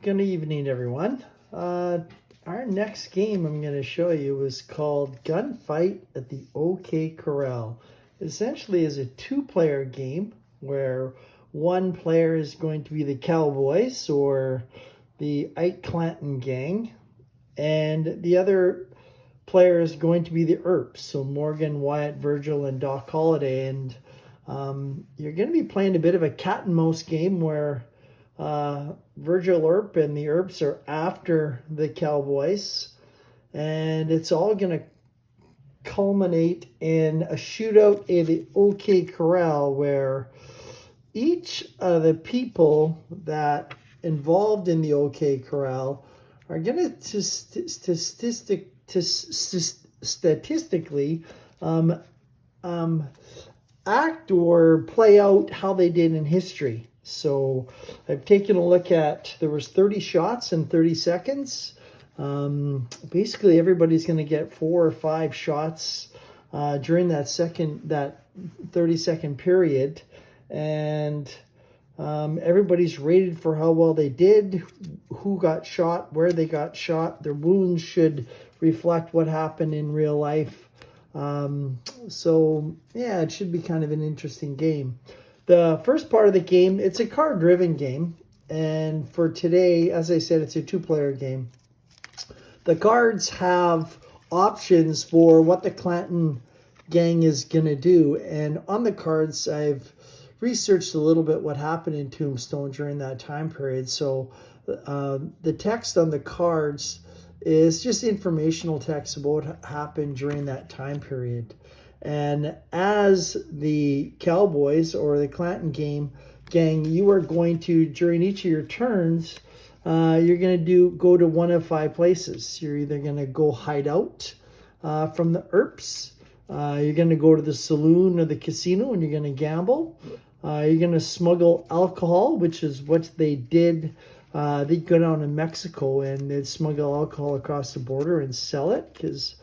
Good evening, everyone. Our next game I'm going to show you is called Gunfight at the OK Corral. It essentially is a two-player game where one player is going to be the Cowboys or the Ike Clanton gang, and the other player is going to be the Earp, so Morgan, Wyatt, Virgil, and Doc Holliday. And you're going to be playing a bit of a cat and mouse game where Virgil Earp and the Earps are after the Cowboys, and it's all going to culminate in a shootout at the OK Corral where each of the people that involved in the OK Corral are going to statistically act or play out how they did in history. So I've taken a look at, there was 30 shots in 30 seconds. Basically everybody's going to get 4 or 5 shots during that 30-second period. And everybody's rated for how well they did, who got shot, where they got shot. Their wounds should reflect what happened in real life. So yeah, it should be kind of an interesting game. The first part of the game, it's a card-driven game, and for today, as I said, it's a two-player game. The cards have options for what the Clanton gang is going to do, and on the cards, I've researched a little bit what happened in Tombstone during that time period. So the text on the cards is just informational text about what happened during that time period. And as the Cowboys or the Clanton gang, you are going to, during each of your turns, you're going to go to one of 5 places. You're either going to go hide out from the Earps. You're going to go to the saloon or the casino and you're going to gamble. You're going to smuggle alcohol, which is what they did. They go down to Mexico and they'd smuggle alcohol across the border and sell it because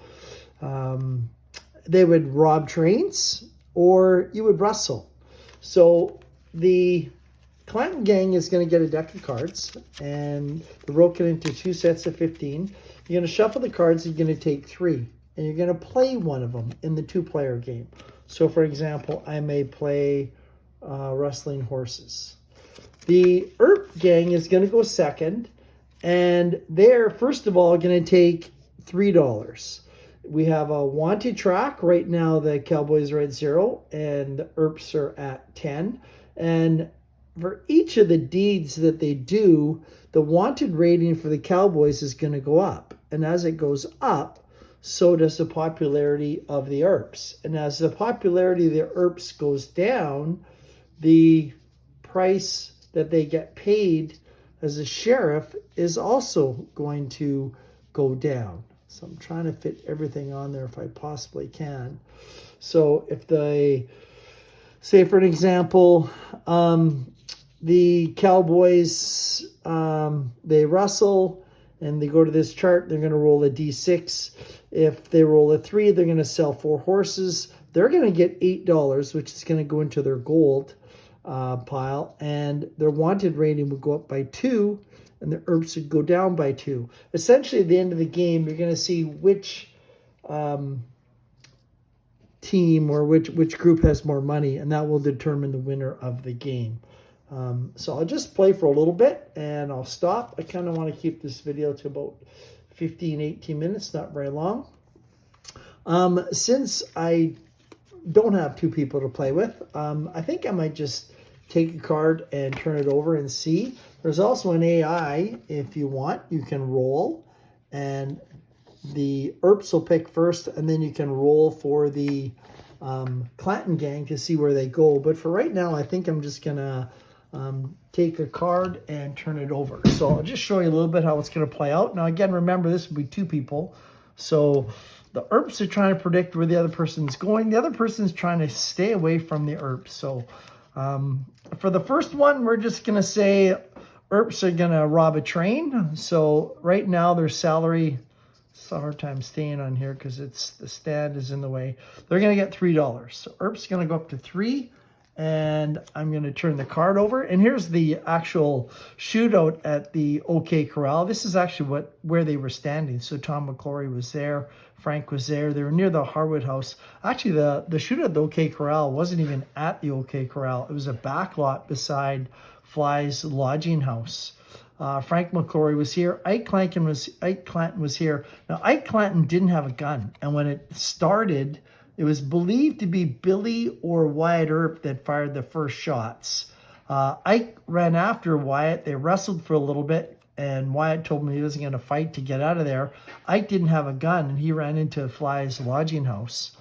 they would rob trains or you would rustle. So the Clanton gang is going to get a deck of cards and they're broken into 2 sets of 15. You're going to shuffle the cards. You're going to take 3 and you're going to play one of them in the two-player game. So for example, I may play Rustling Horses. The Earp gang is going to go second, and they're first of all going to take $3. We have a wanted track. Right now the Cowboys are at 0 and the Earps are at 10. And for each of the deeds that they do, the wanted rating for the Cowboys is going to go up. And as it goes up, so does the popularity of the Earps. And as the popularity of the Earps goes down, the price that they get paid as a sheriff is also going to go down. So I'm trying to fit everything on there if I possibly can. So if they, say for an example, the Cowboys, they rustle and they go to this chart, they're going to roll a D6. If they roll a 3, they're going to sell 4 horses. They're going to get $8, which is going to go into their gold pile, and their wanted rating would go up by 2 and the Earps would go down by 2. Essentially at the end of the game you're going to see which team or which group has more money, and that will determine the winner of the game. So I'll just play for a little bit and I'll stop. I kind of want to keep this video to about 15-18 minutes, not very long. Since I don't have 2 people to play with, I think I might just take a card and turn it over and see. There's also an AI if you want. You can roll and the Earps will pick first and then you can roll for the Clanton gang to see where they go. But for right now, I think I'm just going to take a card and turn it over. So I'll just show you a little bit how it's going to play out. Now again, remember this will be 2 people. So the Earps are trying to predict where the other person's going. The other person's trying to stay away from the Earps. So for the first one, we're just going to say Earps are going to rob a train. So right now their salary, it's a hard time staying on here because the stand is in the way. They're going to get $3. So Earp's going to go up to 3 And I'm going to turn the card over. And here's the actual shootout at the OK Corral. This is actually where they were standing. So Tom McClory was there. Frank was there. They were near the Harwood House. Actually, the shootout at the OK Corral wasn't even at the OK Corral. It was a back lot beside Fly's lodging house. Frank McClory was here. Ike Clanton was here. Now, Ike Clanton didn't have a gun. And when it started, it was believed to be Billy or Wyatt Earp that fired the first shots. Ike ran after Wyatt. They wrestled for a little bit, and Wyatt told him he wasn't going to fight to get out of there. Ike didn't have a gun, and he ran into Fly's lodging house.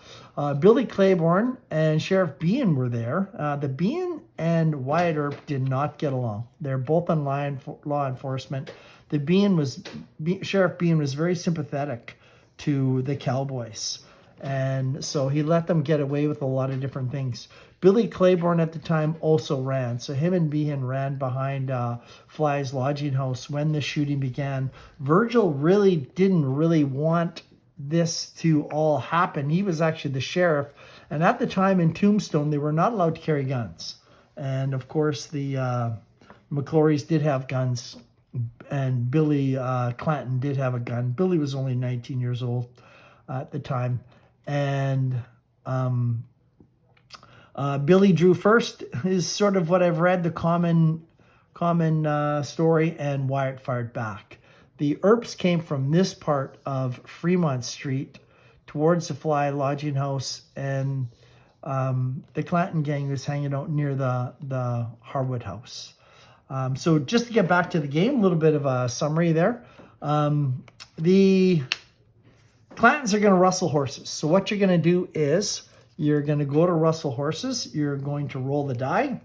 Billy Claiborne and Sheriff Bean were there. The Bean and Wyatt Earp did not get along. They're both on law enforcement. Sheriff Bean was very sympathetic to the Cowboys. And so he let them get away with a lot of different things. Billy Claiborne at the time also ran. So him and Behan ran behind Fly's lodging house when the shooting began. Virgil didn't really want this to all happen. He was actually the sheriff. And at the time in Tombstone, they were not allowed to carry guns. And of course, the McClorys did have guns. And Billy Clanton did have a gun. Billy was only 19 years old at the time. And Billy drew first is sort of what I've read, the common story, and Wyatt fired back. The Earps came from this part of Fremont Street towards the Fly lodging house, and the Clanton gang was hanging out near the Harwood House. So just to get back to the game, a little bit of a summary there. The Clantons are going to rustle horses. So what you're going to do is you're going to go to rustle horses. You're going to roll the die,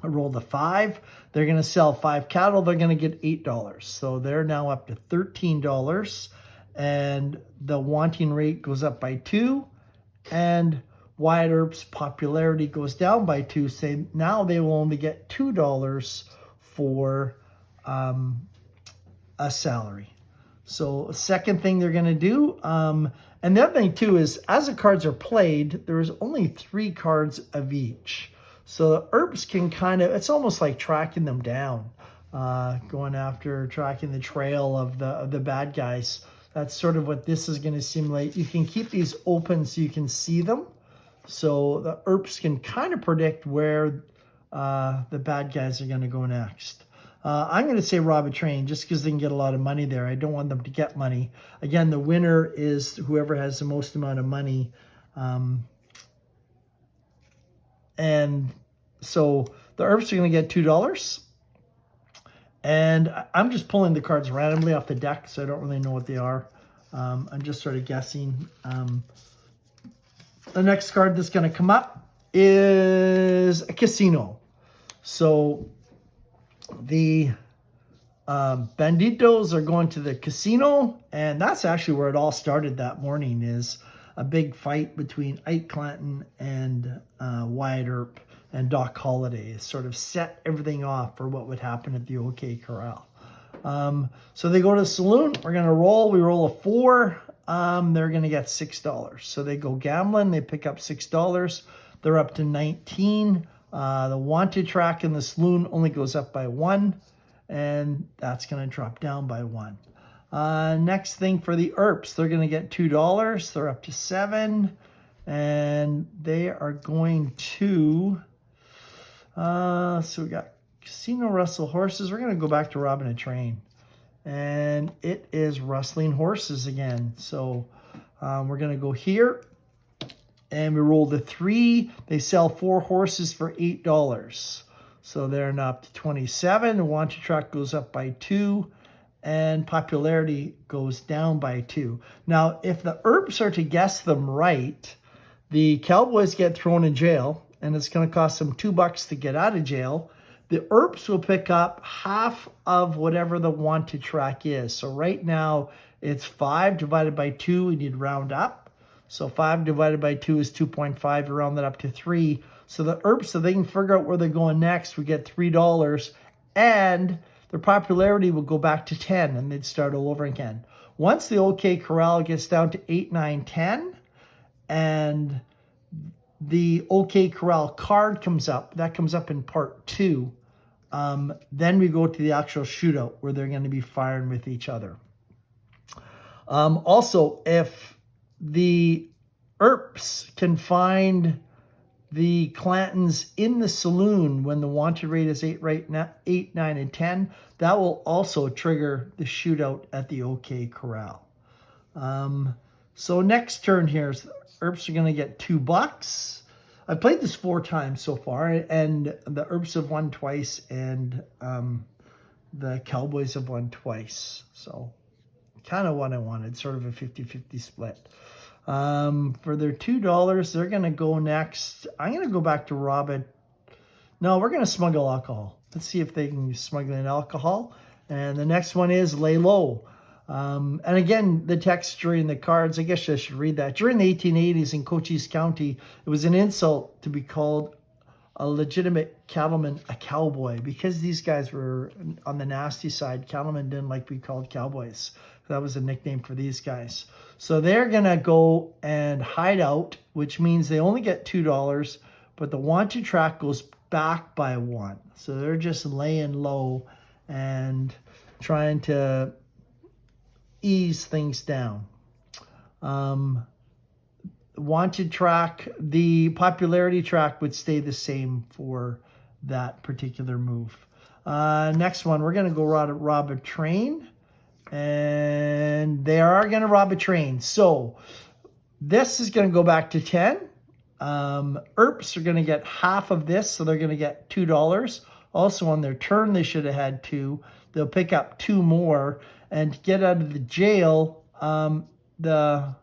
roll the 5. They're going to sell 5 cattle. They're going to get $8. So they're now up to $13. And the wanting rate goes up by 2. And Wyatt Earp's popularity goes down by 2. Say now they will only get $2 for a salary. So second thing they're going to do, and the other thing too is as the cards are played, there's only 3 cards of each. So the Earps can kind of, it's almost like tracking them down, going after, tracking the trail of the bad guys. That's sort of what this is going to simulate. You can keep these open so you can see them. So the Earps can kind of predict where the bad guys are going to go next. I'm going to say rob a train just because they can get a lot of money there. I don't want them to get money. Again, the winner is whoever has the most amount of money. And so the Earps are going to get $2. And I'm just pulling the cards randomly off the deck, so I don't really know what they are. I'm just sort of guessing. The next card that's going to come up is a casino. So the Banditos are going to the casino, and that's actually where it all started that morning, is a big fight between Ike Clanton and Wyatt Earp and Doc Holliday. It sort of set everything off for what would happen at the OK Corral. So they go to the saloon. We're going to roll. We roll a 4. They're going to get $6. So they go gambling. They pick up $6. They're up to 19. The wanted track in the saloon only goes up by 1, and that's going to drop down by 1. Next thing for the Earps, they're going to get $2. They're up to 7, and they are going to, so we got casino, rustle horses. We're going to go back to robbing a train, and it is rustling horses again. So we're going to go here. And we roll the 3. They sell 4 horses for $8. So they're now up to 27. The wanted track goes up by 2. And popularity goes down by 2. Now, if the Earps are to guess them right, the Cowboys get thrown in jail. And it's going to cost them $2 to get out of jail. The Earps will pick up half of whatever the wanted track is. So right now, it's 5 divided by 2. We need to round up. So 5 divided by 2 is 2.5. You round that up to 3. So the Earps, so they can figure out where they're going next, we get $3. And their popularity will go back to 10, and they'd start all over again. Once the OK Corral gets down to 8, 9, 10, and the OK Corral card comes up. That comes up in part 2. Then we go to the actual shootout where they're going to be firing with each other. Also, if the Earps can find the Clantons in the saloon when the wanted rate is 8, 9, and 10, that will also trigger the shootout at the OK Corral. So next turn here, Earps are going to get $2. I've played this 4 times so far, and the Earps have won twice, and the Cowboys have won twice. So kind of what I wanted, sort of a 50-50 split. For their $2, they're going to go next. I'm going to go back to Robin. No, we're going to smuggle alcohol. Let's see if they can smuggle in alcohol. And the next one is lay low. And again, the text during the cards, I guess I should read that. During the 1880s in Cochise County, it was an insult to be called a legitimate cattleman a cowboy, because these guys were on the nasty side. Cattlemen didn't like to be called cowboys. That was a nickname for these guys. So they're going to go and hide out, which means they only get $2, but the wanted track goes back by 1. So they're just laying low and trying to ease things down. Wanted track, the popularity track would stay the same for that particular move. Next one, we're going to go rob a train. And they are going to rob a train. So this is going to go back to 10. Earps are going to get half of this, so they're going to get $2. Also on their turn, they should have had 2. They'll pick up 2 more. And to get out of the jail, the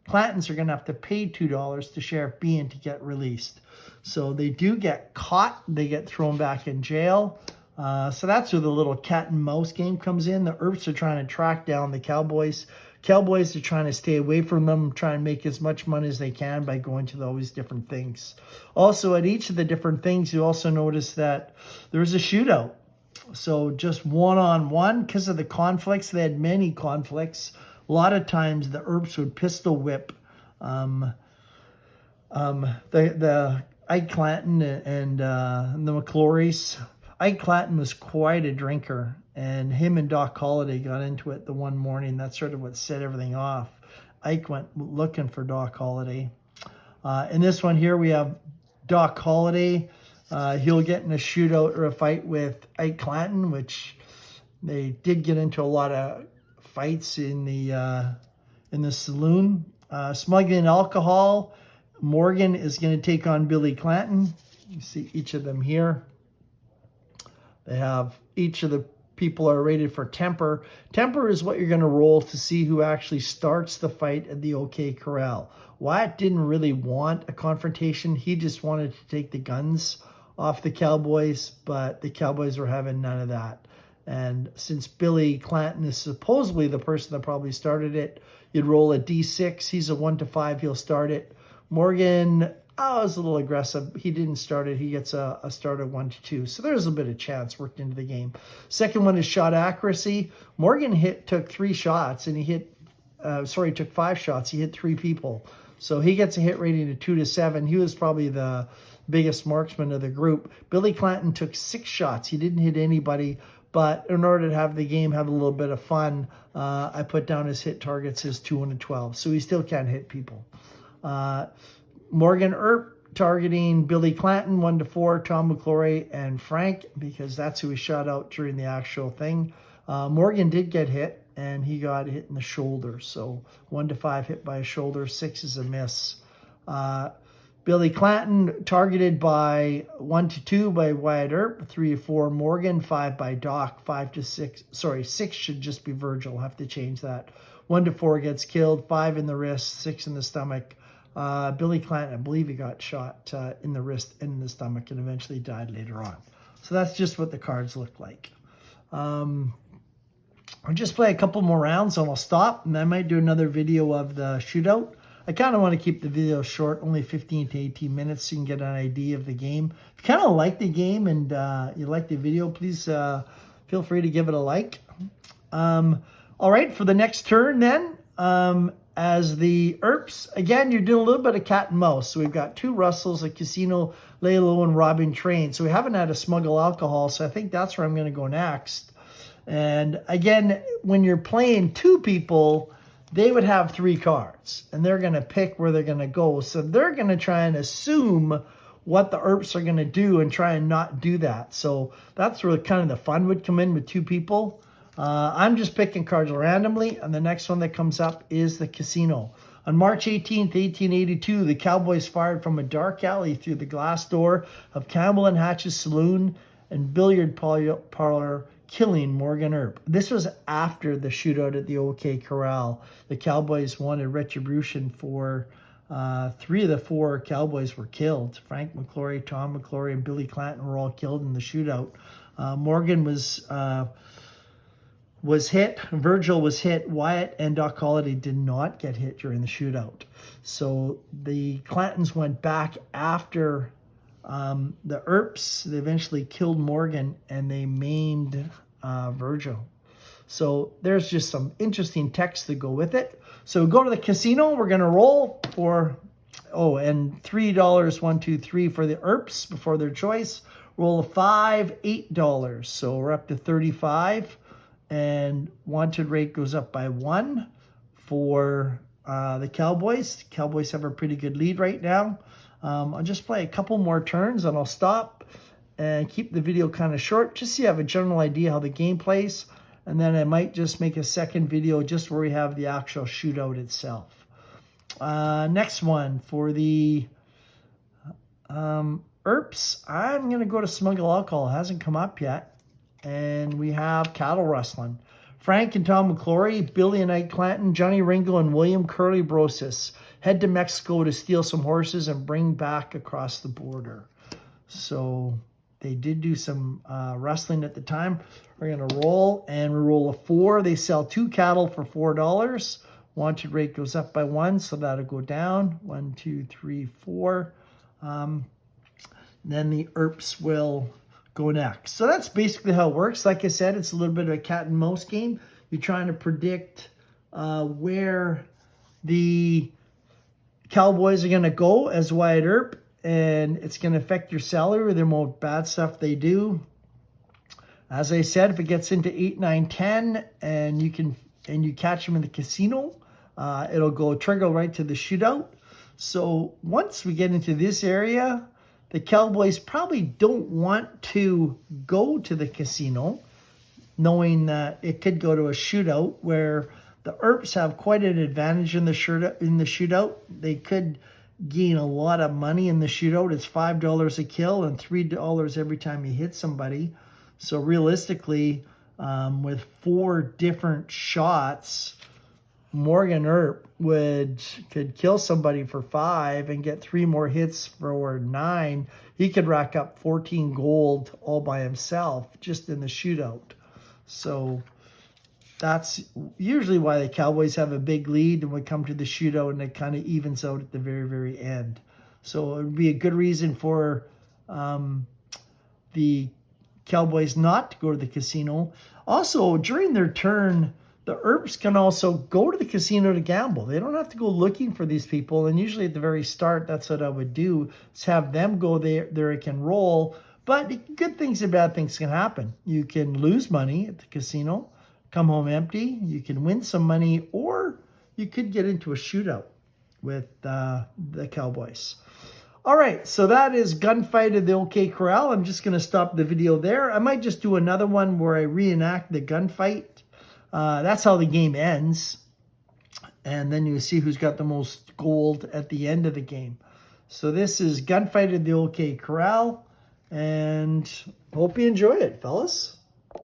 Clantons are going to have to pay $2 to Sheriff Bean to get released. So they do get caught. They get thrown back in jail. So that's where the little cat and mouse game comes in. The Earps are trying to track down the Cowboys. Cowboys are trying to stay away from them, try and make as much money as they can by going to all these different things. Also, at each of the different things, you also notice that there's a shootout. So just one-on-one, because of the conflicts, they had many conflicts. A lot of times the Earps would pistol whip the Ike Clanton and the McClorys. Ike Clanton was quite a drinker, and him and Doc Holliday got into it the one morning. That's sort of what set everything off. Ike went looking for Doc Holliday. In this one here, we have Doc Holliday. He'll get in a shootout or a fight with Ike Clanton, which they did get into a lot of fights in the saloon. Smuggling alcohol. Morgan is going to take on Billy Clanton. You see each of them here. They have each of the people are rated for temper. Temper is what you're going to roll to see who actually starts the fight at the OK Corral. Wyatt didn't really want a confrontation. He just wanted to take the guns off the Cowboys, but the Cowboys were having none of that. And since Billy Clanton is supposedly the person that probably started it, you'd roll a D6. He's a 1 to 5. He'll start it. Morgan, was a little aggressive. He didn't start it. He gets a start of 1 to 2. So there's a bit of chance worked into the game. Second one is shot accuracy. Morgan took 3 shots, and he took 5 shots. He hit 3 people. So he gets a hit rating of 2 to 7. He was probably the biggest marksman of the group. Billy Clanton took 6 shots. He didn't hit anybody, but in order to have the game have a little bit of fun, I put down his hit targets as 2 and 12. So he still can't hit people. Morgan Earp targeting Billy Clanton, 1 to 4, Tom McClory and Frank, because that's who he shot out during the actual thing. Morgan did get hit, and he got hit in the shoulder. So 1 to 5 hit by a shoulder, 6 is a miss. Billy Clanton targeted by 1 to 2 by Wyatt Earp, 3 to 4 Morgan, 5 by Doc, 5 to 6. Sorry, 6 should just be Virgil. I'll have to change that. 1 to 4 gets killed, 5 in the wrist, 6 in the stomach. Billy Clanton, I believe he got shot in the wrist and in the stomach and eventually died later on. So that's just what the cards look like. I'll just play a couple more rounds and I'll stop, and I might do another video of the shootout. I kind of want to keep the video short, only 15 to 18 minutes, so you can get an idea of the game. If you kind of like the game and you like the video, please feel free to give it a like. All right, for the next turn then, as the Earps, again, you're doing a little bit of cat and mouse. So we've got 2 Russells, a casino, lay low, and robbing train. So we haven't had to smuggle alcohol, so I think that's where I'm going to go next. And again, when you're playing 2 people, they would have 3 cards, and they're going to pick where they're going to go. So they're going to try and assume what the Earps are going to do and try and not do that. So that's where kind of the fun would come in with 2 people. I'm just picking cards randomly, and the next one that comes up is the casino. On March 18th, 1882, the Cowboys fired from a dark alley through the glass door of Campbell and Hatch's saloon and billiard parlor, killing Morgan Earp. This was after the shootout at the OK Corral. The Cowboys wanted retribution for 3 of the 4 Cowboys were killed. Frank McClory, Tom McClory, and Billy Clanton were all killed in the shootout. Morgan was hit. Virgil was hit. Wyatt and Doc Holliday did not get hit during the shootout. So the Clantons went back after the Earps. They eventually killed Morgan, and they maimed Virgil. So there's just some interesting text to go with it. So go to the casino. We're going to roll for, and $3, 1, 2, 3 for the Earps before their choice. Roll a 5, $8. So we're up to 35. And wanted rate goes up by 1 for the Cowboys. The Cowboys have a pretty good lead right now. I'll just play a couple more turns, and I'll stop and keep the video kind of short, just so you have a general idea how the game plays. And then I might just make a second video just where we have the actual shootout itself. Next one for the Earps, I'm going to go to smuggle alcohol. It hasn't come up yet. And we have cattle rustling. Frank and Tom McClory, Billy and Ike Clanton, Johnny Ringo and William Curly Brosis head to Mexico to steal some horses and bring back across the border. So they did do some rustling at the time. We're going to roll, and we roll a 4. They sell 2 cattle for $4. Wanted rate goes up by 1, so that'll go down. 1, 2, 3, 4. Then the Earps will go next. So that's basically how it works. Like I said, it's a little bit of a cat and mouse game. You're trying to predict where the Cowboys are going to go as Wyatt Earp, and it's going to affect your salary or the more bad stuff they do. As I said, if it gets into 8, 9, 10, and you catch them in the casino, it'll go trigger right to the shootout. So once we get into this area, the Cowboys probably don't want to go to the casino, knowing that it could go to a shootout where the Earps have quite an advantage in the shootout. They could gain a lot of money in the shootout. It's $5 a kill and $3 every time you hit somebody. So realistically, with 4 different shots, Morgan Earp could kill somebody for 5 and get 3 more hits for 9. He could rack up 14 gold all by himself just in the shootout. So that's usually why the Cowboys have a big lead and would come to the shootout, and it kind of evens out at the very, very end. So it would be a good reason for the Cowboys not to go to the casino. Also, during their turn, the Earps can also go to the casino to gamble. They don't have to go looking for these people. And usually at the very start, that's what I would do, is have them go there. It can roll. But good things and bad things can happen. You can lose money at the casino, come home empty. You can win some money, or you could get into a shootout with the Cowboys. All right, so that is Gunfight at the OK Corral. I'm just going to stop the video there. I might just do another one where I reenact the gunfight. That's how the game ends. And then you see who's got the most gold at the end of the game. So this is Gunfight at the OK Corral. And hope you enjoy it, fellas.